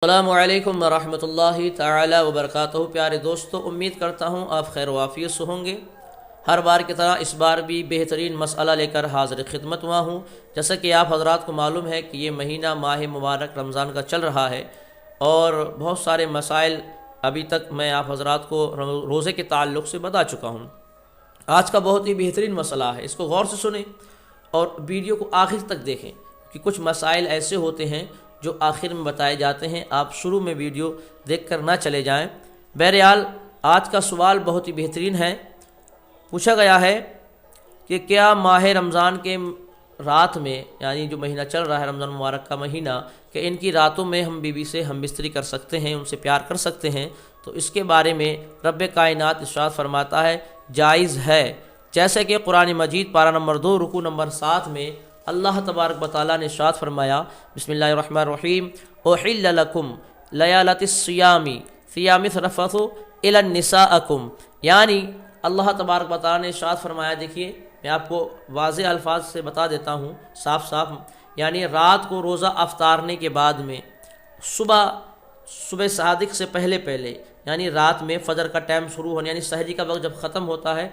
السلام علیکم ورحمۃ اللہ تعالی وبرکاتہ۔ پیارے دوستو، امید کرتا ہوں آپ خیر و عافیت سے ہوں گے۔ ہر بار کی طرح اس بار بھی بہترین مسئلہ لے کر حاضر خدمت ہوا ہوں۔ جیسا کہ آپ حضرات کو معلوم ہے کہ یہ مہینہ ماہ مبارک رمضان کا چل رہا ہے اور بہت سارے مسائل ابھی تک میں آپ حضرات کو روزے کے تعلق سے بتا چکا ہوں۔ آج کا بہت ہی بہترین مسئلہ ہے، اس کو غور سے سنیں اور ویڈیو کو آخر تک دیکھیں کہ کچھ مسائل ایسے ہوتے ہیں جو آخر میں بتائے جاتے ہیں، آپ شروع میں ویڈیو دیکھ کر نہ چلے جائیں۔ بہرحال آج کا سوال بہت ہی بہترین ہے۔ پوچھا گیا ہے کہ کیا ماہ رمضان کے رات میں، یعنی جو مہینہ چل رہا ہے رمضان مبارک کا مہینہ، کہ ان کی راتوں میں ہم بیوی سے ہم بستری کر سکتے ہیں، ان سے پیار کر سکتے ہیں؟ تو اس کے بارے میں رب کائنات ارشاد فرماتا ہے جائز ہے، جیسے کہ قرآن مجید پارہ نمبر 2 رکوع نمبر 7 میں اللہ تبارک و تعالیٰ نے ارشاد فرمایا، بسم اللہ الرحمن الرحیم، احل لکم لیالۃ الصیام فیام الرفث الی نسائکم، یعنی اللہ تبارک و تعالیٰ نے ارشاد فرمایا، دیکھیے میں آپ کو واضح الفاظ سے بتا دیتا ہوں، صاف یعنی رات کو روزہ افطارنے کے بعد میں صبح صادق سے پہلے یعنی رات میں فجر کا ٹائم شروع ہونے یعنی سحری کا وقت جب ختم ہوتا ہے،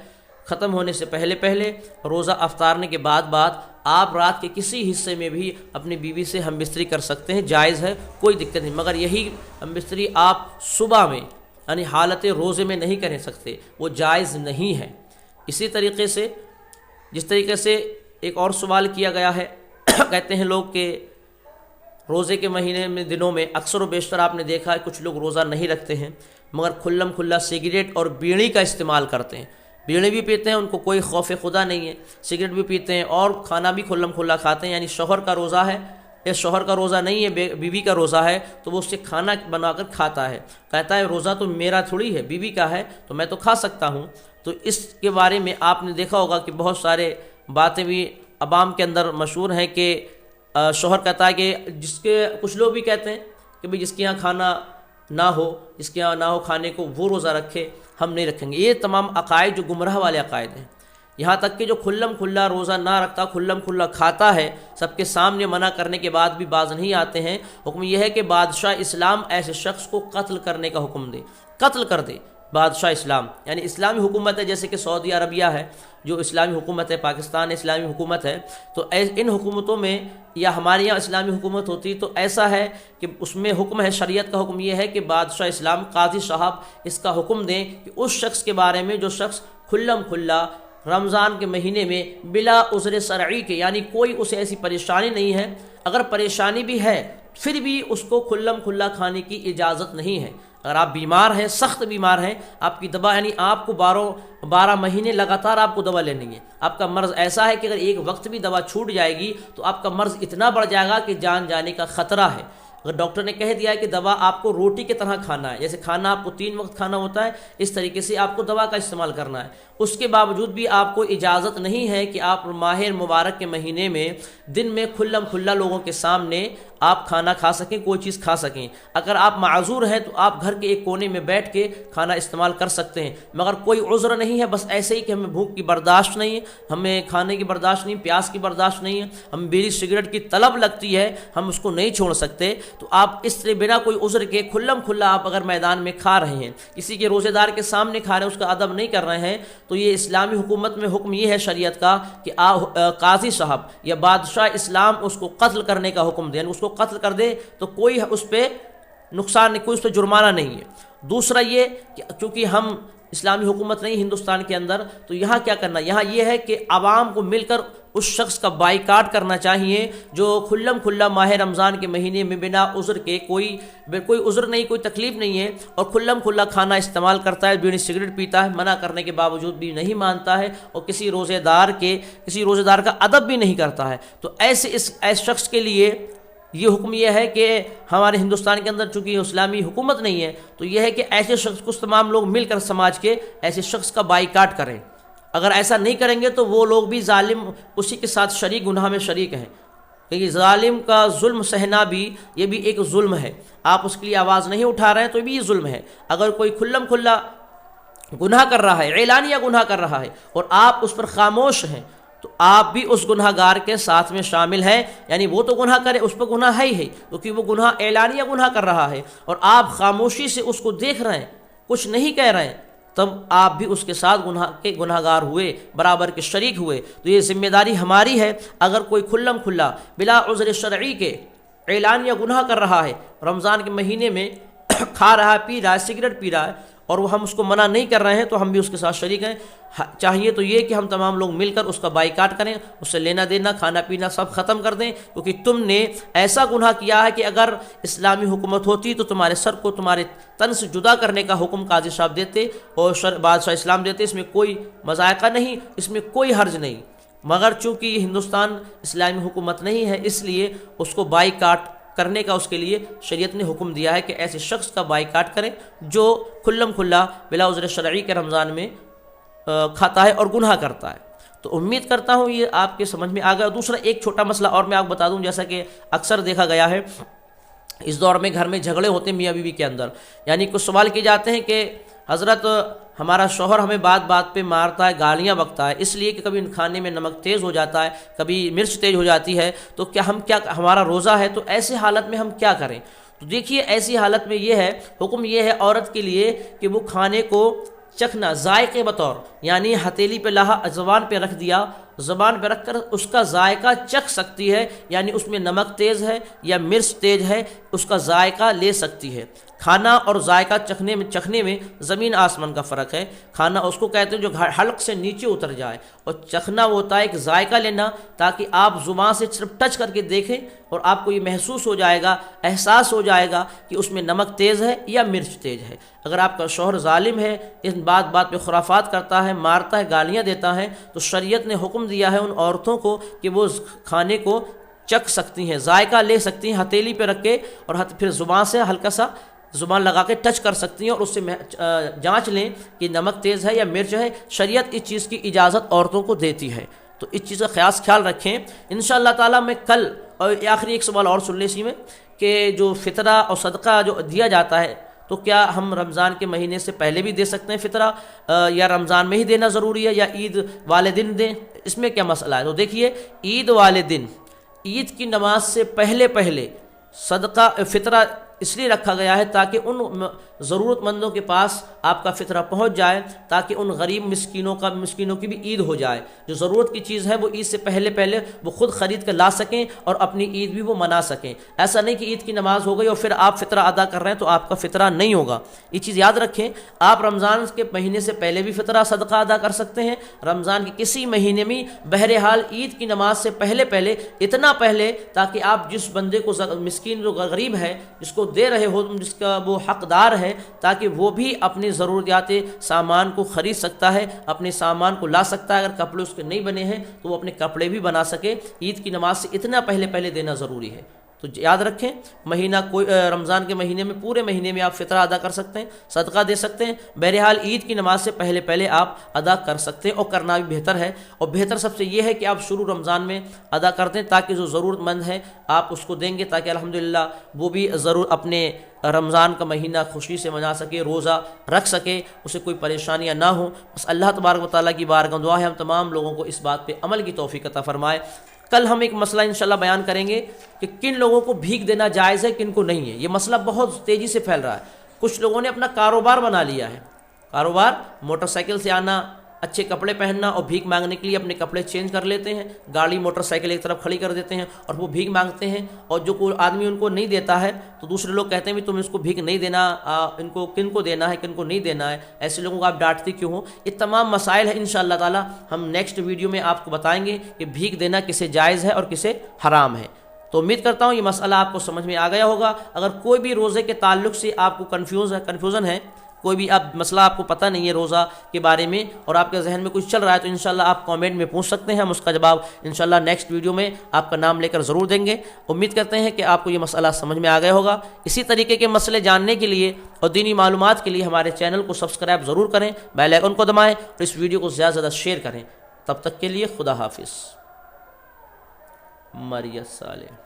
ختم ہونے سے پہلے روزہ افطارنے کے بعد آپ رات کے کسی حصے میں بھی اپنی بیوی سے ہم بستری کر سکتے ہیں، جائز ہے، کوئی دقت نہیں، مگر یہی ہم بستری آپ صبح میں یعنی حالت روزے میں نہیں کر سکتے، وہ جائز نہیں ہے۔ اسی طریقے سے جس طریقے سے ایک اور سوال کیا گیا ہے، کہتے ہیں لوگ کہ روزے کے مہینے میں دنوں میں اکثر و بیشتر آپ نے دیکھا ہے کچھ لوگ روزہ نہیں رکھتے ہیں مگر کھلا سگریٹ اور بیڑی کا استعمال کرتے ہیں، بیڑی بھی پیتے ہیں، ان کو کوئی خوف خدا نہیں ہے، سگریٹ بھی پیتے ہیں اور کھانا بھی کھلا کھاتے ہیں، یعنی شوہر کا روزہ ہے، یہ شوہر کا روزہ نہیں ہے، بیوی کا روزہ ہے تو وہ اس سے کھانا بنا کر کھاتا ہے، کہتا ہے روزہ تو میرا تھوڑی ہے، بیوی کا ہے تو میں تو کھا سکتا ہوں۔ تو اس کے بارے میں آپ نے دیکھا ہوگا کہ بہت سارے باتیں بھی عوام کے اندر مشہور ہیں کہ شوہر کہتا ہے کہ کچھ لوگ بھی کہتے ہیں کہ بھئی جس کے یہاں کھانا نہ ہو، جس کے یہاں نہ ہو کھانے کو، وہ روزہ رکھے، ہم نہیں رکھیں گے۔ یہ تمام عقائد جو گمراہ والے عقائد ہیں، یہاں تک کہ جو کھلا روزہ نہ رکھتا، کھلا کھاتا ہے، سب کے سامنے منع کرنے کے بعد بھی باز نہیں آتے ہیں، حکم یہ ہے کہ بادشاہ اسلام ایسے شخص کو قتل کرنے کا حکم دے، قتل کر دے بادشاہ اسلام، یعنی اسلامی حکومت ہے، جیسے کہ سعودی عربیہ ہے جو اسلامی حکومت ہے، پاکستان اسلامی حکومت ہے، تو ان حکومتوں میں یا ہمارے یہاں اسلامی حکومت ہوتی تو ایسا ہے کہ اس میں حکم ہے، شریعت کا حکم یہ ہے کہ بادشاہ اسلام قاضی صاحب اس کا حکم دیں کہ اس شخص کے بارے میں جو شخص کھلا رمضان کے مہینے میں بلا عذر شرعی کے، یعنی کوئی اسے ایسی پریشانی نہیں ہے، اگر پریشانی بھی ہے پھر بھی اس کو کھلا کھانے کی اجازت نہیں ہے۔ اگر آپ بیمار ہیں، سخت بیمار ہیں، آپ کی دوا یعنی آپ کو 12 مہینے لگاتار آپ کو دوا لینی ہے، آپ کا مرض ایسا ہے کہ اگر ایک وقت بھی دوا چھوٹ جائے گی تو آپ کا مرض اتنا بڑھ جائے گا کہ جان جانے کا خطرہ ہے۔ اگر ڈاکٹر نے کہہ دیا ہے کہ دوا آپ کو روٹی کی طرح کھانا ہے، جیسے کھانا آپ کو 3 وقت کھانا ہوتا ہے، اس طریقے سے آپ کو دوا کا استعمال کرنا ہے، اس کے باوجود بھی آپ کو اجازت نہیں ہے کہ آپ ماہ مبارک کے مہینے میں دن میں کھلا لوگوں کے سامنے آپ کھانا کھا سکیں، کوئی چیز کھا سکیں۔ اگر آپ معذور ہیں تو آپ گھر کے ایک کونے میں بیٹھ کے کھانا استعمال کر سکتے ہیں، مگر کوئی عذر نہیں ہے، بس ایسے ہی کہ ہمیں بھوک کی برداشت نہیں ہے، ہمیں کھانے کی برداشت نہیں، پیاس کی برداشت نہیں ہے، ہم بیڑی سگریٹ کی طلب لگتی ہے، ہم اس کو نہیں چھوڑ سکتے، تو آپ اس طرح بنا کوئی عذر کے کھلا آپ اگر میدان میں کھا رہے ہیں، کسی کے روزے دار کے سامنے کھا رہے ہیں، اس کا ادب نہیں کر رہے ہیں، تو یہ اسلامی حکومت میں حکم یہ ہے شریعت کا کہ قاضی صاحب یا بادشاہ اسلام اس کو قتل کرنے کا حکم دے، یعنی اس کو قتل کر دے تو کوئی اس پہ نقصان نہیں، کوئی اس پہ جرمانہ نہیں ہے۔ دوسرا یہ کہ چونکہ ہم اسلامی حکومت نہیں ہندوستان کے اندر، تو یہاں کیا کرنا، یہاں یہ ہے کہ عوام کو مل کر اس شخص کا بائیکاٹ کرنا چاہیے جو کھلا ماہ رمضان کے مہینے میں بنا عذر کے، کوئی عذر نہیں، کوئی تکلیف نہیں ہے، اور کھلا کھانا استعمال کرتا ہے، بیڑی سگریٹ پیتا ہے، منع کرنے کے باوجود بھی نہیں مانتا ہے، اور کسی روزے دار کا ادب بھی نہیں کرتا ہے، تو ایسے شخص کے لیے یہ حکم یہ ہے کہ ہمارے ہندوستان کے اندر چونکہ اسلامی حکومت نہیں ہے، تو یہ ہے کہ ایسے شخص کو تمام لوگ مل کر سماج کے ایسے شخص کا بائیکاٹ کریں۔ اگر ایسا نہیں کریں گے تو وہ لوگ بھی ظالم اسی کے ساتھ گناہ میں شریک ہیں، کیونکہ ظالم کا ظلم سہنا بھی یہ بھی ایک ظلم ہے، آپ اس کے لیے آواز نہیں اٹھا رہے ہیں تو بھی یہ ظلم ہے۔ اگر کوئی کھلا گناہ کر رہا ہے، اعلانیہ گناہ کر رہا ہے اور آپ اس پر خاموش ہیں، تو تو آپ بھی اس گناہ گار کے ساتھ میں شامل ہیں، یعنی وہ تو گناہ کرے، اس پہ گناہ ہے ہی کیونکہ وہ گناہ اعلانیہ گناہ کر رہا ہے، اور آپ خاموشی سے اس کو دیکھ رہے ہیں، کچھ نہیں کہہ رہے ہیں، تب آپ بھی اس کے ساتھ گناہ گار ہوئے، برابر کے شریک ہوئے۔ تو یہ ذمہ داری ہماری ہے، اگر کوئی کھلم کھلا بلا عذر شرعی کے اعلانیہ گناہ کر رہا ہے، رمضان کے مہینے میں کھا رہا ہے، پی رہا ہے، سگریٹ پی رہا ہے، اور وہ ہم اس کو منع نہیں کر رہے ہیں، تو ہم بھی اس کے ساتھ شریک ہیں۔ چاہیے تو یہ کہ ہم تمام لوگ مل کر اس کا بائیکاٹ کریں، اس سے لینا دینا، کھانا پینا سب ختم کر دیں، کیونکہ تم نے ایسا گناہ کیا ہے کہ اگر اسلامی حکومت ہوتی تو تمہارے سر کو تمہارے تن سے جدا کرنے کا حکم قاضی صاحب دیتے اور بادشاہ اسلام دیتے، اس میں کوئی مذائقہ نہیں، اس میں کوئی حرج نہیں، مگر چونکہ یہ ہندوستان اسلامی حکومت نہیں ہے، اس لیے اس کو بائیکاٹ کرنے کا اس کے لیے شریعت نے حکم دیا ہے کہ ایسے شخص کا بائیکاٹ کریں جو کھلم کھلا بلا عذر شرعی کے رمضان میں کھاتا ہے اور گناہ کرتا ہے۔ تو امید کرتا ہوں یہ آپ کے سمجھ میں آ گیا۔ دوسرا ایک چھوٹا مسئلہ اور میں آپ بتا دوں، جیسا کہ اکثر دیکھا گیا ہے اس دور میں گھر میں جھگڑے ہوتے ہیں میاں بیوی کے اندر، یعنی کچھ سوال کیے جاتے ہیں کہ حضرت ہمارا شوہر ہمیں بات بات پہ مارتا ہے، گالیاں بکتا ہے، اس لیے کہ کبھی کھانے میں نمک تیز ہو جاتا ہے، کبھی مرچ تیز ہو جاتی ہے، تو کیا ہمارا روزہ ہے، تو ایسی حالت میں ہم کیا کریں؟ تو دیکھیے ایسی حالت میں یہ ہے، حکم یہ ہے عورت کے لیے کہ وہ کھانے کو چکھنا ذائقے بطور، یعنی ہتھیلی پہ لاہا زبان پہ رکھ دیا، زبان پہ رکھ کر اس کا ذائقہ چکھ سکتی ہے، یعنی اس میں نمک تیز ہے یا مرچ تیز ہے، اس کا ذائقہ لے سکتی ہے۔ کھانا اور ذائقہ چکھنے میں زمین آسمان کا فرق ہے۔ کھانا اس کو کہتے ہیں جو حلق سے نیچے اتر جائے، اور چکھنا وہ ہوتا ہے ایک ذائقہ لینا، تاکہ آپ زبان سے صرف ٹچ کر کے دیکھیں اور آپ کو یہ محسوس ہو جائے گا، احساس ہو جائے گا کہ اس میں نمک تیز ہے یا مرچ تیز ہے۔ اگر آپ کا شوہر ظالم ہے، اس بات بات پہ خرافات کرتا ہے، مارتا ہے، گالیاں دیتا ہے، تو شریعت نے حکم دیا ہے ان عورتوں کو کہ وہ کھانے کو چکھ سکتی ہیں، ذائقہ لے سکتی ہیں، ہتھیلی پہ رکھ کے، اور پھر زبان سے ہلکا سا زبان لگا کے ٹچ کر سکتی ہیں، اور اس سے جانچ لیں کہ نمک تیز ہے یا مرچ ہے۔ شریعت اس چیز کی اجازت عورتوں کو دیتی ہے، تو اس چیز کا خیال رکھیں۔ انشاءاللہ تعالیٰ میں کل، اور آخری ایک سوال اور سن لیں اسی میں، کہ جو فطرہ اور صدقہ جو دیا جاتا ہے، تو کیا ہم رمضان کے مہینے سے پہلے بھی دے سکتے ہیں فطرہ، یا رمضان میں ہی دینا ضروری ہے، یا عید والے دن دیں؟ اس میں کیا مسئلہ ہے؟ تو دیکھیے عید والے دن، عید کی نماز سے پہلے صدقہ فطرہ اس لیے رکھا گیا ہے تاکہ ان ضرورت مندوں کے پاس آپ کا فطرہ پہنچ جائے، تاکہ ان غریب مسکینوں کی بھی عید ہو جائے، جو ضرورت کی چیز ہے وہ عید سے پہلے وہ خود خرید کر لا سکیں اور اپنی عید بھی وہ منا سکیں۔ ایسا نہیں کہ عید کی نماز ہو گئی اور پھر آپ فطرہ ادا کر رہے ہیں تو آپ کا فطرہ نہیں ہوگا۔ یہ چیز یاد رکھیں، آپ رمضان کے مہینے سے پہلے بھی فطرہ صدقہ ادا کر سکتے ہیں، رمضان کے کسی مہینے میں، بہرحال عید کی نماز سے پہلے اتنا پہلے، تاکہ آپ جس بندے کو مسکین جو غریب ہے جس کو دے رہے ہو، جس کا وہ حقدار ہے، تاکہ وہ بھی اپنی ضروریات سامان کو خرید سکتا ہے، اپنے سامان کو لا سکتا ہے۔ اگر کپڑے اس کے نہیں بنے ہیں تو وہ اپنے کپڑے بھی بنا سکے۔ عید کی نماز سے اتنا پہلے دینا ضروری ہے۔ تو یاد رکھیں، رمضان کے مہینے میں، پورے مہینے میں آپ فطرہ ادا کر سکتے ہیں، صدقہ دے سکتے ہیں، بہرحال عید کی نماز سے پہلے آپ ادا کر سکتے ہیں، اور کرنا بھی بہتر ہے۔ اور بہتر سب سے یہ ہے کہ آپ شروع رمضان میں ادا کر دیں، تاکہ جو ضرورت مند ہے آپ اس کو دیں گے، تاکہ الحمدللہ وہ بھی ضرور اپنے رمضان کا مہینہ خوشی سے منا سکے، روزہ رکھ سکے، اسے کوئی پریشانیاں نہ ہوں۔ بس اللہ تبارک و تعالیٰ کی بارگاہ دعا ہے ہم تمام لوگوں کو اس بات پہ عمل کی توفیق عطا فرمائے۔ کل ہم ایک مسئلہ انشاءاللہ بیان کریں گے کہ کن لوگوں کو بھیک دینا جائز ہے، کن کو نہیں ہے۔ یہ مسئلہ بہت تیزی سے پھیل رہا ہے، کچھ لوگوں نے اپنا کاروبار بنا لیا ہے، کاروبار موٹر سائیکل سے آنا، اچھے کپڑے پہننا، اور بھیک مانگنے کے لیے اپنے کپڑے چینج کر لیتے ہیں، گاڑی موٹر سائیکل ایک طرف کھڑی کر دیتے ہیں اور وہ بھیک مانگتے ہیں، اور جو کوئی آدمی ان کو نہیں دیتا ہے تو دوسرے لوگ کہتے ہیں بھی تم اس کو بھیک نہیں دینا، ان کو کن کو دینا ہے، کن کو نہیں دینا ہے، ایسے لوگوں کو آپ ڈانٹتے کیوں ہو؟ یہ تمام مسائل ہیں انشاءاللہ تعالی ہم نیکسٹ ویڈیو میں آپ کو بتائیں گے کہ بھیک دینا کسے جائز ہے اور کسے حرام ہے۔ تو امید کرتا ہوں یہ مسئلہ آپ کو سمجھ میں آ گیا ہوگا۔ اگر کوئی بھی روزے کے تعلق سے آپ کو کنفیوژن ہے، کوئی بھی مسئلہ آپ کو پتہ نہیں ہے روزہ کے بارے میں، اور آپ کے ذہن میں کچھ چل رہا ہے، تو انشاءاللہ آپ کامنٹ میں پوچھ سکتے ہیں، ہم اس کا جواب انشاءاللہ نیکسٹ ویڈیو میں آپ کا نام لے کر ضرور دیں گے۔ امید کرتے ہیں کہ آپ کو یہ مسئلہ سمجھ میں آ گیا ہوگا۔ اسی طریقے کے مسئلے جاننے کے لیے اور دینی معلومات کے لیے ہمارے چینل کو سبسکرائب ضرور کریں، بیل آئیکن کو دبائیں اور اس ویڈیو کو زیادہ سے زیادہ شیئر کریں۔ تب تک کے لیے خدا حافظ۔ مریہ صالح۔